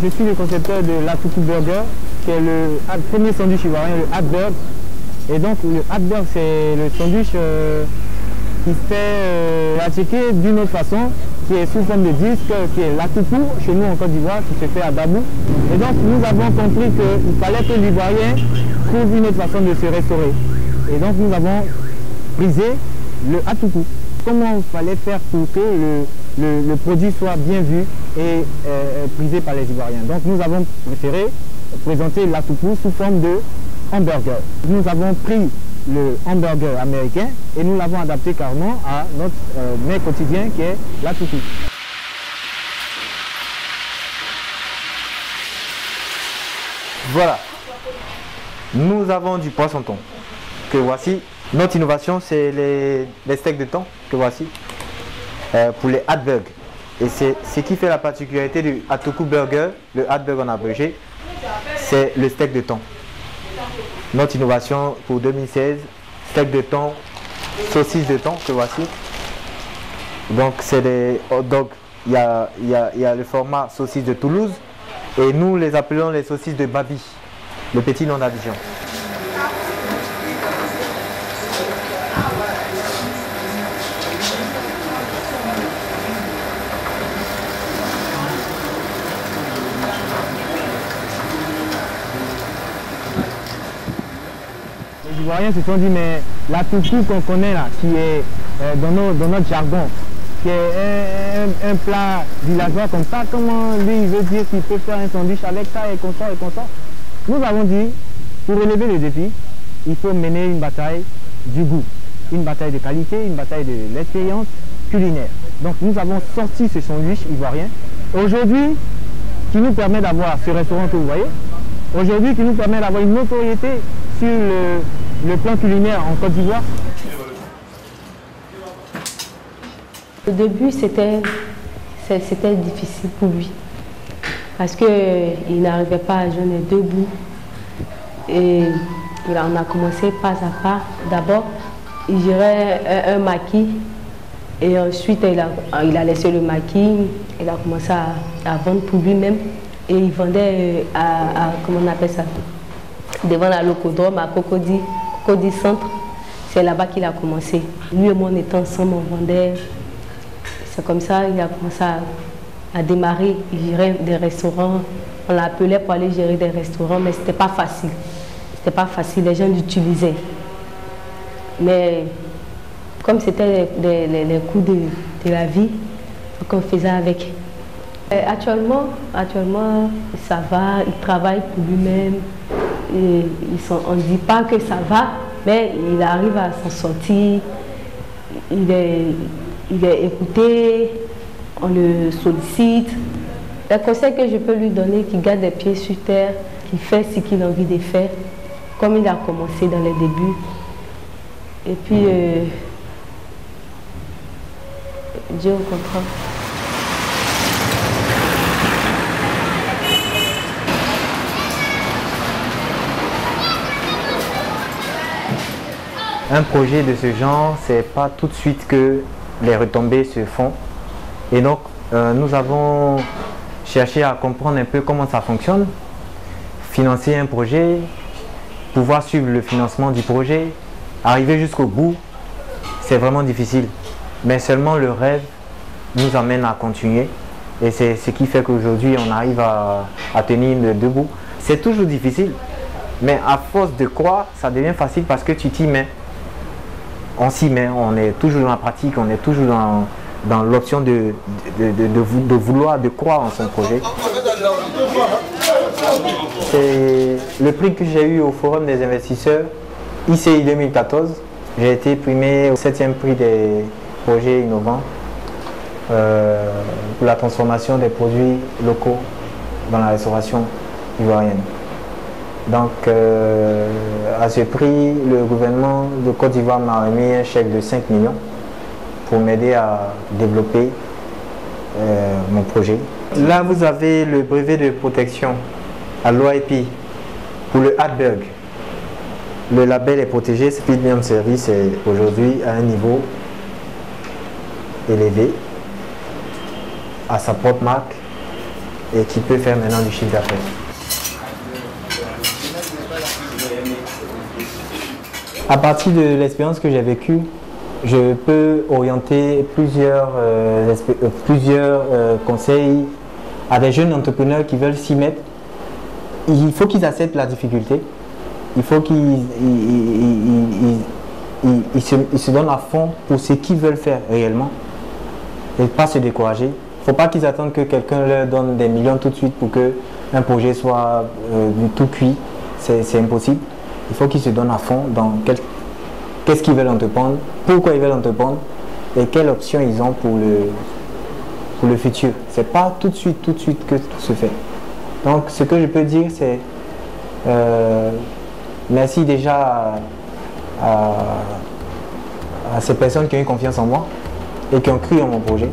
je suis le concepteur de l'Atuku Burger, qui est le premier sandwich ivoirien, le Hatburg. Et donc le Hatburg, c'est le sandwich qui se fait pratiquer d'une autre façon, qui est sous forme de disque, qui est l'Atuku, chez nous en Côte d'Ivoire, qui se fait à Dabou. Et donc nous avons compris qu'il fallait que l'Ivoirien trouve une autre façon de se restaurer. Et donc nous avons brisé le Atuku. Comment il fallait faire pour que le produit soit bien vu et prisé par les Ivoiriens. Donc nous avons préféré présenter l'Atuku sous forme de hamburger. Nous avons pris le hamburger américain et nous l'avons adapté carrément à notre mets quotidien qui est l'Atuku. Voilà, nous avons du poisson thon que voici. Notre innovation, c'est les steaks de thon que voici pour les Hatburg. Et c'est ce qui fait la particularité du Atuku Burger, le Hatburg en abrégé, c'est le steak de thon. Notre innovation pour 2016, steak de thon, saucisse de thon que voici. Donc c'est des hot dogs, il y a le format saucisse de Toulouse et nous les appelons les saucisses de Babi, le petit nom d'Abidjan. Les Ivoiriens se sont dit, mais l'Atuku qu'on connaît là, qui est dans notre jargon, qui est un plat villageois comme ça, comment lui il veut dire qu'il peut faire un sandwich avec ça et comme ça et comme ça. Nous avons dit, pour relever le défi, il faut mener une bataille du goût, une bataille de qualité, une bataille de l'expérience culinaire. Donc nous avons sorti ce sandwich ivoirien, aujourd'hui, qui nous permet d'avoir ce restaurant que vous voyez, aujourd'hui qui nous permet d'avoir une notoriété sur le plan culinaire en Côte d'Ivoire. Au début, c'était difficile pour lui parce qu'il n'arrivait pas à joindre deux bouts. Et on a commencé pas à pas. D'abord, il gérait un maquis et ensuite il a laissé le maquis. Il a commencé à vendre pour lui-même et il vendait comment on appelle ça, devant la locodrome à Cocody Centre. C'est là-bas qu'il a commencé. Lui et moi, on était ensemble, on vendait. C'est comme ça qu'il a commencé à démarrer. Il gérait des restaurants. On l'appelait pour aller gérer des restaurants, mais c'était pas facile. C'était pas facile, les gens l'utilisaient. Mais comme c'était les coûts de la vie, qu'on faisait avec. Actuellement, ça va, il travaille pour lui-même. On ne dit pas que ça va, mais il arrive à s'en sortir. Il est écouté, on le sollicite. Le conseil que je peux lui donner, qu'il garde les pieds sur terre, qu'il fait ce qu'il a envie de faire, comme il a commencé dans les débuts. Et puis, Dieu au contraire. Un projet de ce genre, c'est pas tout de suite que les retombées se font. Et donc, nous avons cherché à comprendre un peu comment ça fonctionne, financer un projet, pouvoir suivre le financement du projet, arriver jusqu'au bout, c'est vraiment difficile. Mais seulement le rêve nous amène à continuer. Et c'est ce qui fait qu'aujourd'hui, on arrive à tenir debout. C'est toujours difficile, mais à force de croire, ça devient facile parce que tu t'y mets. On s'y met, on est toujours dans la pratique, on est toujours dans l'option de vouloir, de croire en son projet. C'est le prix que j'ai eu au Forum des investisseurs, ICI 2014. J'ai été primé au 7e prix des projets innovants pour la transformation des produits locaux dans la restauration ivoirienne. Donc, à ce prix, le gouvernement de Côte d'Ivoire m'a remis un chèque de 5 millions pour m'aider à développer mon projet. Là, vous avez le brevet de protection à l'OIP pour le Hatburg. Le label est protégé, Speedmium Service est aujourd'hui à un niveau élevé, à sa propre marque. et qui peut faire maintenant du chiffre d'affaires. À partir de l'expérience que j'ai vécue, je peux orienter plusieurs conseils à des jeunes entrepreneurs qui veulent s'y mettre. Il faut qu'ils acceptent la difficulté. Il faut qu'ils se donnent à fond pour ce qu'ils veulent faire réellement et pas se décourager. Il ne faut pas qu'ils attendent que quelqu'un leur donne des millions tout de suite pour qu'un projet soit du tout cuit. C'est impossible. Il faut qu'ils se donnent à fond dans qu'est-ce qu'ils veulent entreprendre, pourquoi ils veulent entreprendre et quelles options ils ont pour le futur. Ce n'est pas tout de suite que tout se fait. Donc ce que je peux dire, c'est merci déjà à ces personnes qui ont eu confiance en moi et qui ont cru en mon projet.